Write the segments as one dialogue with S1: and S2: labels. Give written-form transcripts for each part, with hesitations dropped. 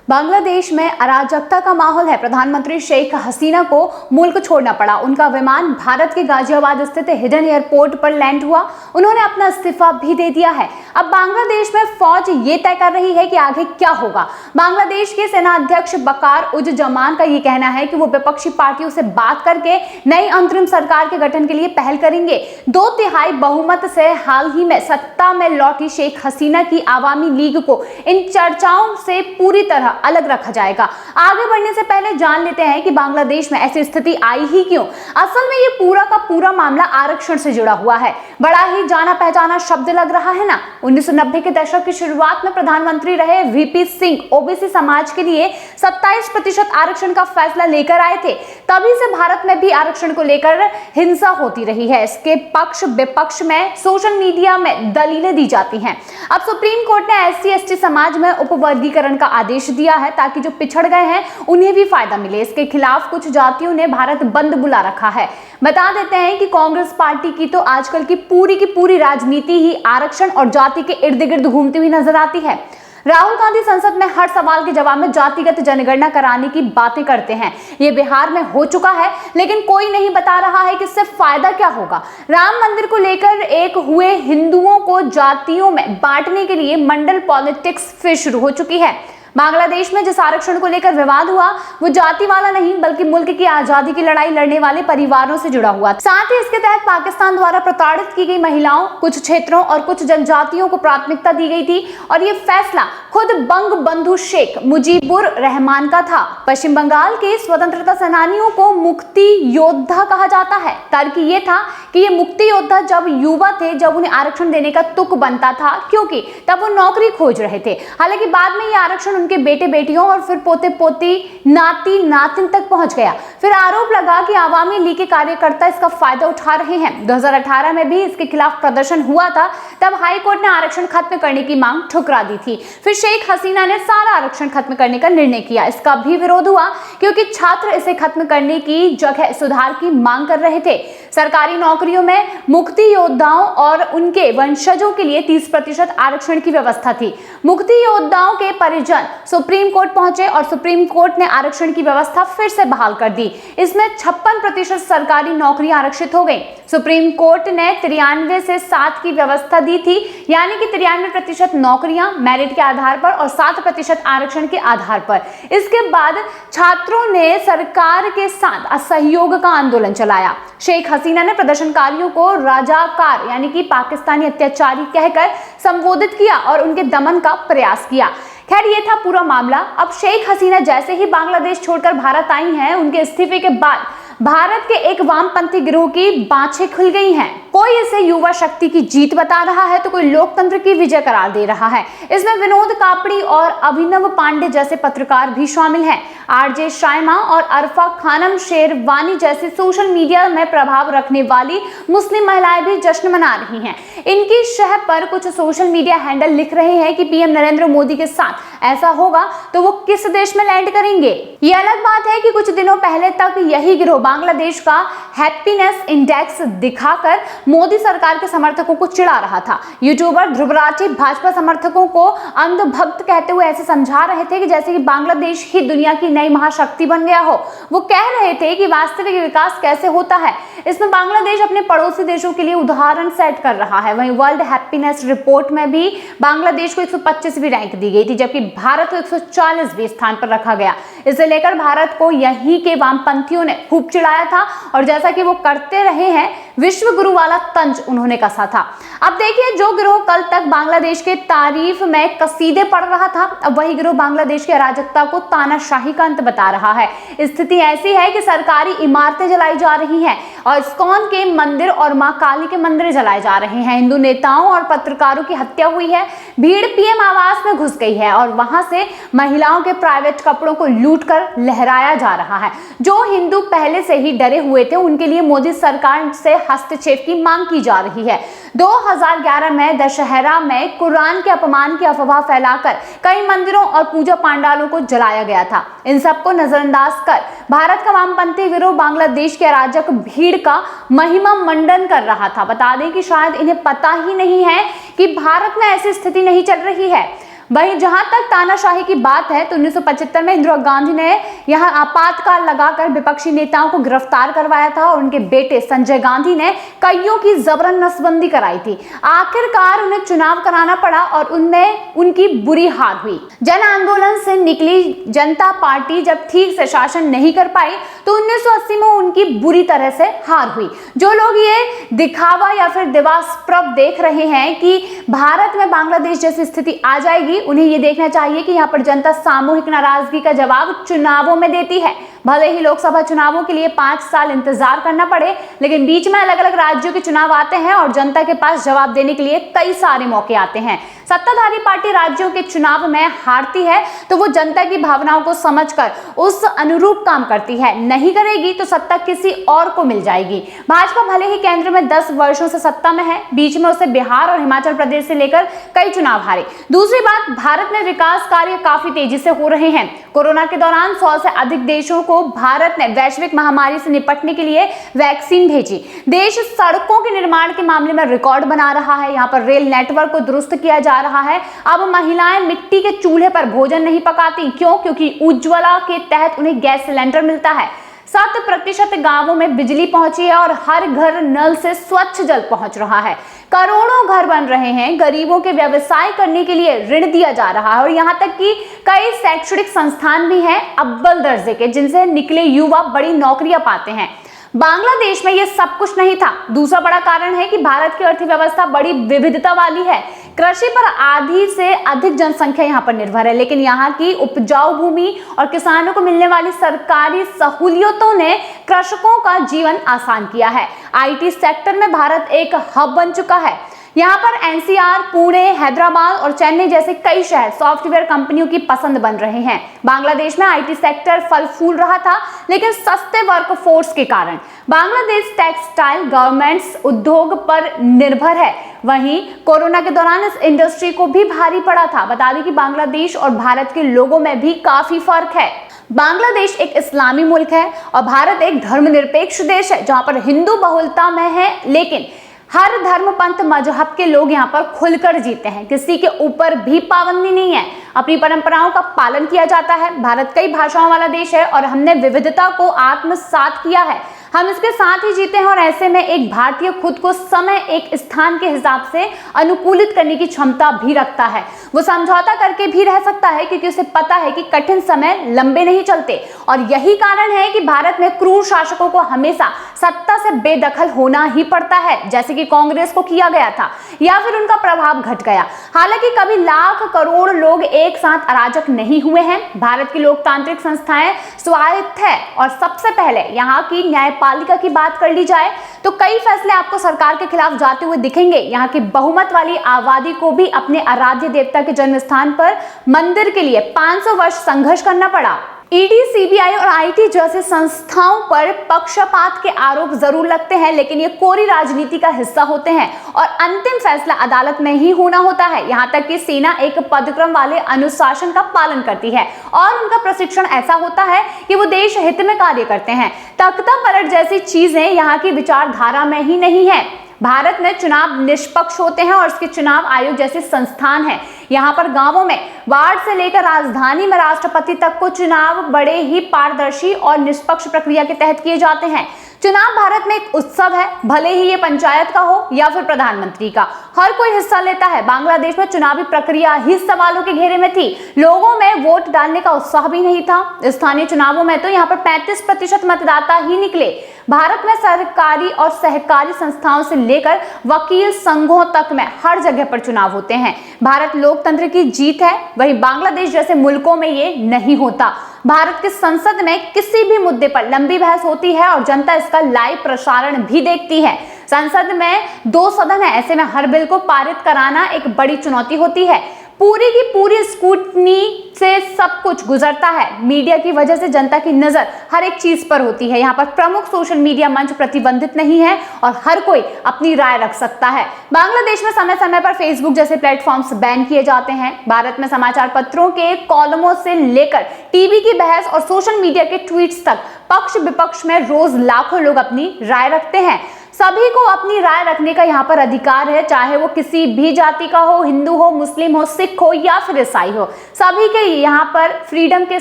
S1: बांग्लादेश में अराजकता का माहौल है। प्रधानमंत्री शेख हसीना को मुल्क छोड़ना पड़ा। उनका विमान भारत के गाजियाबाद स्थित हिडन एयरपोर्ट पर लैंड हुआ। उन्होंने अपना इस्तीफा भी दे दिया है। अब बांग्लादेश में फौज ये तय कर रही है कि आगे क्या होगा। बांग्लादेश के सेना अध्यक्ष बकार उज जमान का ये कहना है कि वो विपक्षी पार्टियों से बात करके नई अंतरिम सरकार के गठन के लिए पहल करेंगे। 2/3 बहुमत से हाल ही में सत्ता में लौटी शेख हसीना की आवामी लीग को इन चर्चाओं से पूरी तरह अलग रखा जाएगा। आगे बढ़ने से पहले जान लेते हैं कि बांग्लादेश में ऐसी स्थिति आई ही क्यों। असल में ये पूरा का पूरा मामला आरक्षण से जुड़ा हुआ है। बड़ा ही जाना पहचाना शब्द लग रहा है ना। 1990 के दशक की शुरुआत में प्रधानमंत्री रहे वीपी सिंह ओबीसी समाज के लिए 27% आरक्षण का फैसला लेकर आए थे। तभी से भारत में भी आरक्षण को लेकर हिंसा होती रही है। इसके पक्ष विपक्ष में सोशल मीडिया में दलीलें दी जाती हैं। अब सुप्रीम कोर्ट ने SC/ST समाज में उपवर्गीकरण का आदेश दिया है ताकि जो पिछड़ गए हैं उन्हें भी फायदा मिले। इसके खिलाफ कुछ जातियों ने भारत बंद बुला रखा है। बता देते हैं कि कांग्रेस पार्टी की तो आजकल की पूरी राजनीति ही आरक्षण और जाति के इर्द गिर्द घूमती हुई नजर आती है। राहुल गांधी संसद में हर सवाल के जवाब में जातिगत जनगणना कराने की बातें करते हैं। ये बिहार में हो चुका है, लेकिन कोई नहीं बता रहा है कि इससे फायदा क्या होगा। राम मंदिर को लेकर एक हुए हिंदुओं को जातियों में बांटने के लिए मंडल पॉलिटिक्स फिर शुरू हो चुकी है। बांग्लादेश में जिस आरक्षण को लेकर विवाद हुआ वो जाति वाला नहीं बल्कि मुल्क की आजादी की लड़ाई लड़ने वाले परिवारों से जुड़ा हुआ। साथ ही इसके तहत पाकिस्तान द्वारा प्रताड़ित की गई महिलाओं, कुछ क्षेत्रों और कुछ जनजातियों को प्राथमिकता दी गई थी और ये फैसला खुद बंग बंधु शेख मुजीबुर रहमान का था। पश्चिम बंगाल के स्वतंत्रता सेनानियों को मुक्ति योद्धा कहा जाता है। तर्क ये था कि ये मुक्ति योद्धा जब युवा थे, जब उन्हें आरक्षण देने का तुक बनता था, क्योंकि तब वो नौकरी खोज रहे थे। हालांकि बाद में ये आरक्षण उनके बेटे बेटियों और फिर पोते पोती नाती नातिन तक पहुंच गया। फिर आरोप लगा कि आवामी लीग के कार्यकर्ता इसका फायदा उठा रहे हैं। 2018 में भी इसके खिलाफ प्रदर्शन हुआ था। तब हाई कोर्ट ने आरक्षण खत्म करने की मांग ठुकरा दी थी। फिर शेख हसीना ने सारा आरक्षण खत्म करने का निर्णय किया। इसका भी विरोध हुआ क्योंकि छात्र इसे खत्म करने की जगह सुधार की मांग कर रहे थे। सरकारी नौकरियों में मुक्ति योद्धाओं और उनके वंशजों के लिए 30% आरक्षण की व्यवस्था थी। मुक्ति योद्धाओं के परिजन सुप्रीम कोर्ट पहुंचे और सुप्रीम कोर्ट ने आरक्षण की व्यवस्था फिर से बहाल कर दी। इसमें 56% सरकारी नौकरियां आरक्षित हो गई। सुप्रीम कोर्ट ने 93 से 7 की व्यवस्था दी थी, यानी कि 93% नौकरियां मेरिट के आधार पर और 7% आरक्षण के आधार पर। इसके बाद छात्रों ने सरकार के साथ असहयोग का आंदोलन चलाया। शेख हसीना ने प्रदर्शनकारियों को राजाकार यानी कि पाकिस्तानी अत्याचारी कहकर संबोधित किया और उनके दमन का प्रयास किया। खैर, ये था पूरा मामला। अब शेख हसीना जैसे ही बांग्लादेश छोड़कर भारत आई हैं, उनके इस्तीफे के बाद भारत के एक वामपंथी गिरोह की बाछें खुल गई हैं। कोई इसे युवा शक्ति की जीत बता रहा है तो कोई लोकतंत्र की विजय करार दे रहा है। इसमें विनोद कापड़ी और अभिनव पांडे जैसे पत्रकार भी शामिल हैं। RJ शाइमा और अरफा खानम शेरवानी जैसी सोशल मीडिया में प्रभाव रखने वाली मुस्लिम महिलाएं भी जश्न मना रही हैं। इनकी शह पर कुछ सोशल मीडिया हैंडल लिख रहे हैं कि PM नरेंद्र मोदी के साथ ऐसा होगा तो वो किस देश में लैंड करेंगे। ये अलग बात है कि कुछ दिनों पहले तक यही गिरोह बांग्लादेश का हैप्पीनेस इंडेक्स दिखाकर मोदी सरकार के समर्थकों को चिढ़ा रहा था। यूट्यूबर ध्रुव राठी भाजपा समर्थकों को अंधभक्त कहते हुए ऐसे समझा रहे थे कि जैसे कि बांग्लादेश ही दुनिया की नई महाशक्ति बन गया हो। वो कह रहे थे कि वास्तविक विकास कैसे होता है। इसमें बांग्लादेश अपने पड़ोसी देशों के लिए उदाहरण सेट कर रहा है। वहीं वर्ल्ड हैप्पीनेस रिपोर्ट में भी बांग्लादेश को 125वीं रैंक दी गई थी, जबकि भारत को 140वें स्थान पर रखा गया। इसे लेकर भारत को यहीं के वामपंथियों ने खूब चिढ़ाया था और जैसा कि वो करते रहे हैं, विश्व गुरु वाला तंज उन्होंने कसा था। अब देखिए, जो गिरोह कल तक बांग्लादेश के तारीफ में कसीदे पढ़ रहा था, अब वही गिरोह बांग्लादेश की अराजकता को तानाशाही का अंत बता रहा है। स्थिति ऐसी है कि सरकारी इमारतें जलाई जा रही हैं और इस्कॉन के मंदिर और मां काली के मंदिर जलाए जा रहे हैं। हिंदू नेताओं और पत्रकारों की हत्या हुई है। भीड़ PM आवास में घुस गई है और वहां से महिलाओं के प्राइवेट कपड़ों को लूटकर लहराया जा रहा है। जो हिंदू पहले से ही डरे हुए थे, उनके लिए मोदी सरकार से हस्तक्षेप की मांग की जा रही है। 2011 में दशहरा में कुरान के अपमान की अफवाह फैलाकर कई मंदिरों और पूजा पंडालों को जलाया गया था। इन सबको नजरअंदाज कर भारत का वामपंथी गिरोह बांग्लादेश के अराजक भीड़ का महिमा मंडन कर रहा था। बता दें कि शायद इन्हें पता ही नहीं है कि भारत में ऐसी स्थिति नहीं चल रही है। वहीं जहां तक तानाशाही की बात है तो 1975 में इंदिरा गांधी ने यहां आपातकाल लगाकर विपक्षी नेताओं को गिरफ्तार करवाया था और उनके बेटे संजय गांधी ने कईयों की जबरन नसबंदी कराई थी। आखिरकार उन्हें चुनाव कराना पड़ा और उनमें उनकी बुरी हार हुई। जन आंदोलन से निकली जनता पार्टी जब ठीक से शासन नहीं कर पाई तो 1980 में उनकी बुरी तरह से हार हुई। जो लोग ये दिखावा या फिर दिवास्वप्न देख रहे हैं कि भारत में बांग्लादेश जैसी स्थिति आ जाएगी, उन्हें यह देखना चाहिए कि यहाँ पर जनता सामूहिक नाराजगी का जवाब चुनावों में देती है। भले ही लोकसभा चुनावों के लिए 5 साल इंतजार करना पड़े, लेकिन बीच में अलग अलग राज्यों के चुनाव आते हैं और जनता के पास जवाब देने के लिए कई सारे मौके आते हैं। सत्ताधारी पार्टी राज्यों के चुनाव में हारती है तो वो जनता की भावनाओं को समझकर उस अनुरूप काम करती है, नहीं करेगी तो सत्ता किसी और को मिल जाएगी। भाजपा भले ही केंद्र में 10 वर्षों से सत्ता में है, बीच में उसे बिहार और हिमाचल प्रदेश से लेकर कई चुनाव हारे। दूसरी बात, भारत में विकास कार्य काफी तेजी से हो रहे हैं। कोरोना के दौरान 100 से अधिक देशों को भारत ने वैश्विक महामारी से निपटने के लिए वैक्सीन भेजी। देश सड़कों के निर्माण के मामले में रिकॉर्ड बना रहा है। यहाँ पर रेल नेटवर्क को दुरुस्त किया जा रहा है। अब महिलाएं मिट्टी के चूल्हे पर भोजन नहीं पकाती। क्यों? क्योंकि उज्ज्वला के तहत उन्हें गैस सिलेंडर मिलता है। 7% गांवों में बिजली पहुंची है और हर घर नल से स्वच्छ जल पहुंच रहा है। करोड़ों घर बन रहे हैं। गरीबों के व्यवसाय करने के लिए ऋण दिया जा रहा है और यहाँ तक कि कई शैक्षणिक संस्थान भी हैं अव्वल दर्जे के, जिनसे निकले युवा बड़ी नौकरियां पाते हैं। बांग्लादेश में यह सब कुछ नहीं था। दूसरा बड़ा कारण है कि भारत की अर्थव्यवस्था बड़ी विविधता वाली है। कृषि पर आधी से अधिक जनसंख्या यहाँ पर निर्भर है, लेकिन यहाँ की उपजाऊ भूमि और किसानों को मिलने वाली सरकारी सहूलियतों ने कृषकों का जीवन आसान किया है। आईटी सेक्टर में भारत एक हब बन चुका है। यहाँ पर एनसीआर, पुणे, हैदराबाद और चेन्नई जैसे कई शहर सॉफ्टवेयर कंपनियों की पसंद बन रहे हैं। बांग्लादेश में आईटी सेक्टर फल फूल रहा था, लेकिन सस्ते वर्कफोर्स के कारण। बांग्लादेश टेक्सटाइल गारमेंट्स उद्योग पर निर्भर है। वहीं कोरोना के दौरान इस इंडस्ट्री को भी भारी पड़ा था। बता दें कि बांग्लादेश और भारत के लोगों में भी काफी फर्क है। बांग्लादेश एक इस्लामी मुल्क है और भारत एक धर्मनिरपेक्ष देश है, जहां पर हिंदू बहुलता में है, लेकिन हर धर्म, पंथ, मजहब के लोग यहाँ पर खुलकर जीते हैं। किसी के ऊपर भी पाबंदी नहीं है। अपनी परंपराओं का पालन किया जाता है। भारत कई भाषाओं वाला देश है और हमने विविधता को आत्मसात किया है। हम इसके साथ ही जीते हैं और ऐसे में एक भारतीय खुद को समय, एक स्थान के हिसाब से अनुकूलित करने की क्षमता भी रखता है। वो समझौता करके भी रह सकता है, क्योंकि उसे पता है कि कठिन समय लंबे नहीं चलते। और यही कारण है कि भारत में क्रूर शासकों को हमेशा सत्ता से बेदखल होना ही पड़ता है, जैसे कि कांग्रेस को किया गया था, या फिर उनका प्रभाव घट गया। हालांकि कभी लाख करोड़ लोग एक साथ अराजक नहीं हुए हैं। भारत की लोकतांत्रिक संस्थाएं स्वायत्त है और सबसे पहले यहाँ की न्यायपालिका की बात कर ली जाए तो कई फैसले आपको सरकार के खिलाफ जाते हुए दिखेंगे। यहाँ की बहुमत वाली आबादी को भी अपने आराध्य देवता के जन्म स्थान पर मंदिर के लिए 500 वर्ष संघर्ष करना पड़ा। ईडी, सीबीआई और आईटी जैसे संस्थाओं पर पक्षपात के आरोप जरूर लगते हैं, लेकिन ये कोरी राजनीति का हिस्सा होते हैं और अंतिम फैसला अदालत में ही होना होता है। यहाँ तक कि सेना एक पदक्रम वाले अनुशासन का पालन करती है और उनका प्रशिक्षण ऐसा होता है कि वो देश हित में कार्य करते हैं। तख्ता पलट जैसी चीजें यहाँ की विचारधारा में ही नहीं है। भारत में चुनाव निष्पक्ष होते हैं और इसके चुनाव आयोग जैसे संस्थान हैं। यहाँ पर गांवों में वार्ड से लेकर राजधानी में राष्ट्रपति तक को चुनाव बड़े ही पारदर्शी और निष्पक्ष प्रक्रिया के तहत किए जाते हैं। चुनाव भारत में एक उत्सव है, भले ही ये पंचायत का हो या फिर प्रधानमंत्री का, हर कोई हिस्सा लेता है। बांग्लादेश में चुनावी प्रक्रिया ही सवालों के घेरे में थी। लोगों में वोट डालने का उत्साह भी नहीं था। स्थानीय चुनावों में तो यहाँ पर 35% मतदाता ही निकले। भारत में सरकारी और सहकारी संस्थाओं से लेकर वकील संघों तक में हर जगह पर चुनाव होते हैं। भारत लोकतंत्र की जीत है, वहीं बांग्लादेश जैसे मुल्कों में ये नहीं होता। भारत की संसद में किसी भी मुद्दे पर लंबी बहस होती है और जनता इसका लाइव प्रसारण भी देखती है। संसद में 2 सदन है, ऐसे में हर बिल को पारित कराना एक बड़ी चुनौती होती है। पूरी की पूरी स्क्रूटनी से सब कुछ गुजरता है। मीडिया की वजह से जनता की नजर हर एक चीज पर होती है। यहाँ पर प्रमुख सोशल मीडिया मंच प्रतिबंधित नहीं है और हर कोई अपनी राय रख सकता है। बांग्लादेश में समय समय पर फेसबुक जैसे प्लेटफॉर्म्स बैन किए जाते हैं। भारत में समाचार पत्रों के कॉलमों से लेकर टीवी की बहस और सोशल मीडिया के ट्वीट्स तक पक्ष विपक्ष में रोज लाखों लोग अपनी राय रखते हैं। सभी को अपनी राय रखने का यहाँ पर अधिकार है, चाहे वो किसी भी जाति का हो, हिंदू हो, मुस्लिम हो, सिख हो या फिर ईसाई हो। सभी के यहाँ पर फ्रीडम के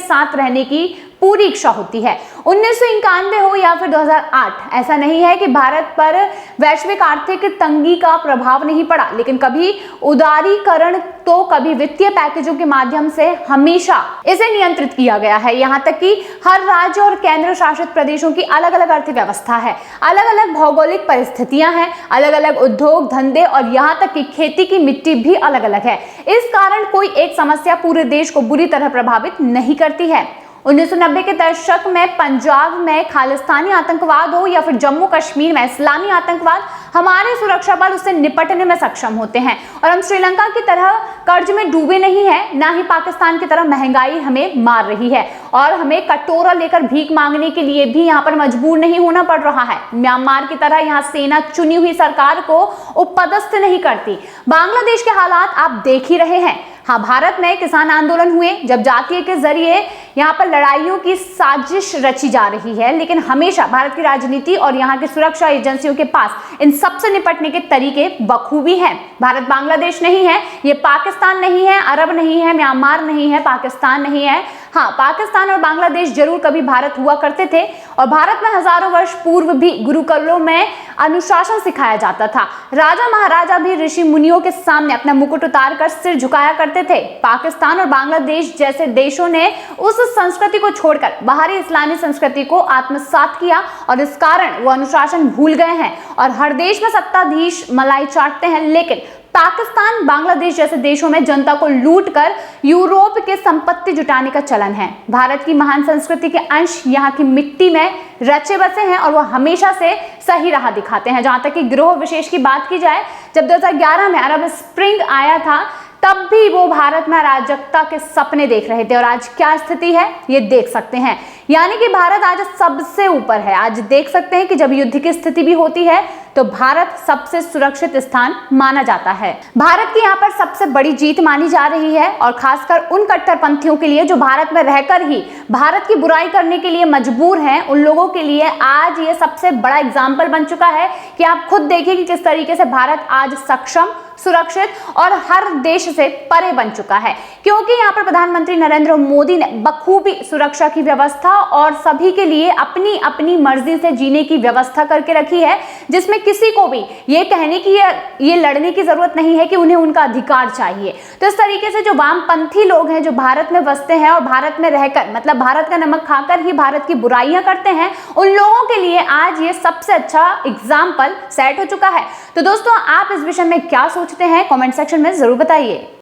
S1: साथ रहने की पूरी इच्छा होती है। 1991 हो या फिर 2008, ऐसा नहीं है कि भारत पर वैश्विक आर्थिक तंगी का प्रभाव नहीं पड़ा, लेकिन कभी उदारीकरण तो कभी वित्तीय पैकेजों के माध्यम से हमेशा इसे नियंत्रित किया गया है। यहाँ तक कि हर राज्य और केंद्र शासित प्रदेशों की अलग अलग अर्थव्यवस्था है, अलग अलग भौगोलिक परिस्थितियां हैं, अलग अलग उद्योग धंधे और यहाँ तक कि खेती की मिट्टी भी अलग अलग है। इस कारण कोई एक समस्या पूरे देश को बुरी तरह प्रभावित नहीं करती है। 1990 के दशक में पंजाब में खालिस्तानी आतंकवाद हो या फिर जम्मू कश्मीर में इस्लामी आतंकवाद, हमारे सुरक्षा बल उससे निपटने में सक्षम होते हैं और हम श्रीलंका की तरह कर्ज में डूबे नहीं हैं, ना ही पाकिस्तान की तरह महंगाई हमें मार रही है और हमें कटोरा लेकर भीख मांगने के लिए भी यहाँ पर मजबूर नहीं होना पड़ रहा है। म्यांमार की तरह यहाँ सेना चुनी हुई सरकार को उपपदस्थ नहीं करती। बांग्लादेश के हालात आप देख ही रहे हैं। हाँ, भारत में किसान आंदोलन हुए जब जातीय के जरिए यहाँ पर लड़ाइयों की साजिश रची जा रही है, लेकिन हमेशा भारत की राजनीति और यहाँ की सुरक्षा एजेंसियों के पास इन सबसे निपटने के तरीके बखूबी हैं। भारत बांग्लादेश नहीं है, ये पाकिस्तान नहीं है, अरब नहीं है, म्यांमार नहीं है, पाकिस्तान नहीं है। हाँ, पाकिस्तान और बांग्लादेश जरूर कभी भारत हुआ करते थे और भारत में हजारों वर्ष पूर्व भी गुरुकुलों में अनुशासन सिखाया जाता था। राजा महाराजा भी ऋषि मुनियों के सामने अपना मुकुट उतार कर सिर झुकाया करते थे। पाकिस्तान और बांग्लादेश जैसे देशों ने उस संस्कृति को छोड़कर बाहरी इस्लामी संस्कृति को आत्मसात किया और इस कारण वो अनुशासन भूल गए हैं और हर देश में सत्ताधीश मलाई चाटते हैं, लेकिन पाकिस्तान बांग्लादेश जैसे देशों में जनता को लूटकर यूरोप के संपत्ति जुटाने का चलन है। भारत की महान संस्कृति के अंश यहाँ की मिट्टी में रचे बसे हैं और वो हमेशा से सही राह दिखाते हैं। जहां तक कि गिरोह विशेष की बात की जाए, जब 2011 में अरब स्प्रिंग आया था तब भी वो भारत में अराजकता के सपने देख रहे थे और आज क्या स्थिति है ये देख सकते हैं। यानी कि भारत आज सबसे ऊपर है। आज देख सकते हैं कि जब युद्ध की स्थिति भी होती है तो भारत सबसे सुरक्षित स्थान माना जाता है। भारत की यहाँ पर सबसे बड़ी जीत मानी जा रही है और खासकर उन कट्टरपंथियों के लिए जो भारत में रहकर ही भारत की बुराई करने के लिए मजबूर हैं, उन लोगों के लिए आज ये सबसे बड़ा एग्जाम्पल बन चुका है कि आप खुद देखिए कि किस तरीके से भारत आज सक्षम, सुरक्षित और हर देश से परे बन चुका है, क्योंकि यहाँ पर प्रधानमंत्री नरेंद्र मोदी ने बखूबी सुरक्षा की व्यवस्था और सभी के लिए अपनी अपनी मर्जी से जीने की व्यवस्था करके रखी है, जिसमें किसी को भी ये कहने की ये लड़ने की जरूरत नहीं है कि उन्हें उनका अधिकार चाहिए। तो इस तरीके से जो वामपंथी लोग हैं जो भारत में बसते हैं और भारत में रहकर मतलब भारत का नमक खाकर ही भारत की बुराइयां करते हैं, उन लोगों के लिए आज ये सबसे अच्छा एग्जाम्पल सेट हो चुका है। तो दोस्तों, आप इस विषय में क्या सोचते हैं कमेंट सेक्शन में जरूर बताइए।